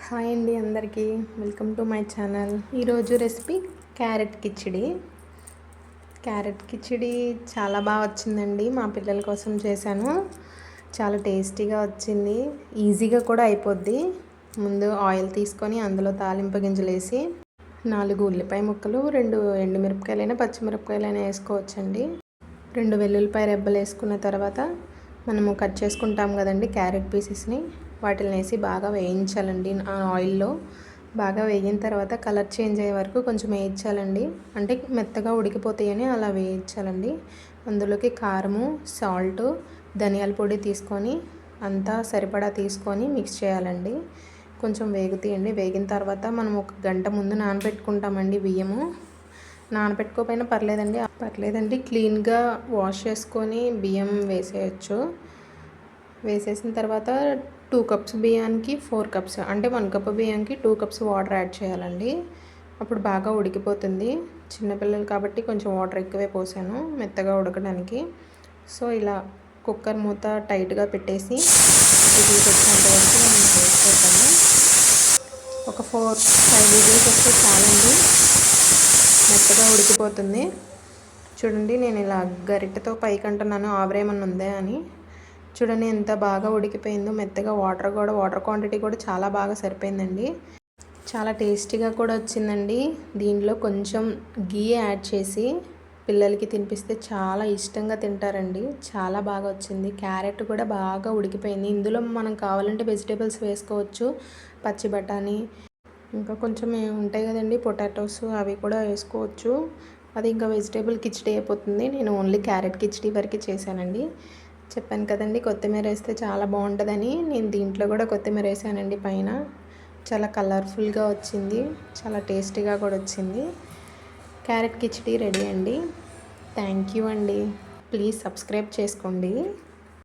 Hi అండి అందరికీ welcome to my channel. ఈరోజు రెసిపీ క్యారెట్ కిచిడి చాలా బాగా వచ్చిందండి. మా పిల్లల కోసం చేశాను. చాలా టేస్టీగా వచ్చింది, ఈజీగా కూడా అయిపోద్ది. ముందు ఆయిల్ తీసుకొని అందులో తాలింపు గింజలు వేసి 4 ఉల్లిపాయ ముక్కలు, 2 ఎండుమిరపకాయలైనా పచ్చిమిరపకాయలైనా వేసుకోవచ్చండి. 2 వెల్లుల్లిపాయ రెబ్బలు వేసుకున్న తర్వాత మనము కట్ చేసుకుంటాం కదండి క్యారెట్ పీసెస్ని, వాటిని వేసి బాగా వేయించాలండి. ఆ ఆయిల్లో బాగా వేగిన తర్వాత కలర్ చేంజ్ అయ్యే వరకు కొంచెం వేయించాలండి. అంటే మెత్తగా ఉడికిపోతాయని అలా వేయించాలండి. అందులోకి కారము, సాల్ట్, ధనియాల పొడి తీసుకొని అంతా సరిపడా తీసుకొని మిక్స్ చేయాలండి. కొంచెం వేగుతాయండి. వేగిన తర్వాత మనం 1 గంట ముందు నానబెట్టుకుంటామండి. బియ్యము నానబెట్టుకోకపోయినా పర్లేదండి. క్లీన్గా వాష్ చేసుకొని బియ్యం వేసేయచ్చు. వేసేసిన తర్వాత 2 కప్స్ బియ్యానికి 4 కప్స్, అంటే 1 కప్ బియ్యానికి 2 కప్స్ వాటర్ యాడ్ చేయాలండి. అప్పుడు బాగా ఉడికిపోతుంది. చిన్నపిల్లలు కాబట్టి కొంచెం వాటర్ ఎక్కువే పోసాను మెత్తగా ఉడకడానికి. సో ఇలా కుక్కర్ మూత టైట్గా పెట్టేసి విజిల్స్ వచ్చేంత వరకు మనం వేసుకుంటాము. ఒక 4-5 విజిల్స్ వస్తే చాలండి, మెత్తగా ఉడికిపోతుంది. చూడండి, నేను ఇలా గరిటెతో పైకి అంటున్నాను ఆవిరేమన్నా ఉందా అని. చూడండి ఎంత బాగా ఉడికిపోయిందో మెత్తగా. వాటర్ క్వాంటిటీ కూడా చాలా బాగా సరిపోయిందండి. చాలా టేస్టీగా కూడా వచ్చిందండి. దీనిలో కొంచెం గీ యాడ్ చేసి పిల్లలకి తినిపిస్తే చాలా ఇష్టంగా తింటారండి. చాలా బాగా వచ్చింది. క్యారెట్ కూడా బాగా ఉడికిపోయింది. ఇందులో మనం కావాలంటే వెజిటేబుల్స్ వేసుకోవచ్చు. పచ్చి బఠానీ, ఇంకా కొంచెం ఉంటాయి కదండి పొటాటోస్, అవి కూడా వేసుకోవచ్చు. అది ఇంకా వెజిటేబుల్ కిచిడి అయిపోతుంది. నేను ఓన్లీ క్యారెట్ కిచిడి వరకు చేశానండి. చెప్పాను కదండి కొత్తిమీర వేస్తే చాలా బాగుంటుందని. నేను దీంట్లో కూడా కొత్తిమీర వేసానండి పైన. చాలా కలర్ఫుల్గా వచ్చింది, చాలా టేస్టీగా కూడా వచ్చింది. క్యారెట్ కిచిడి రెడీ అండి. థ్యాంక్ యూ అండి. ప్లీజ్ సబ్స్క్రైబ్ చేసుకోండి.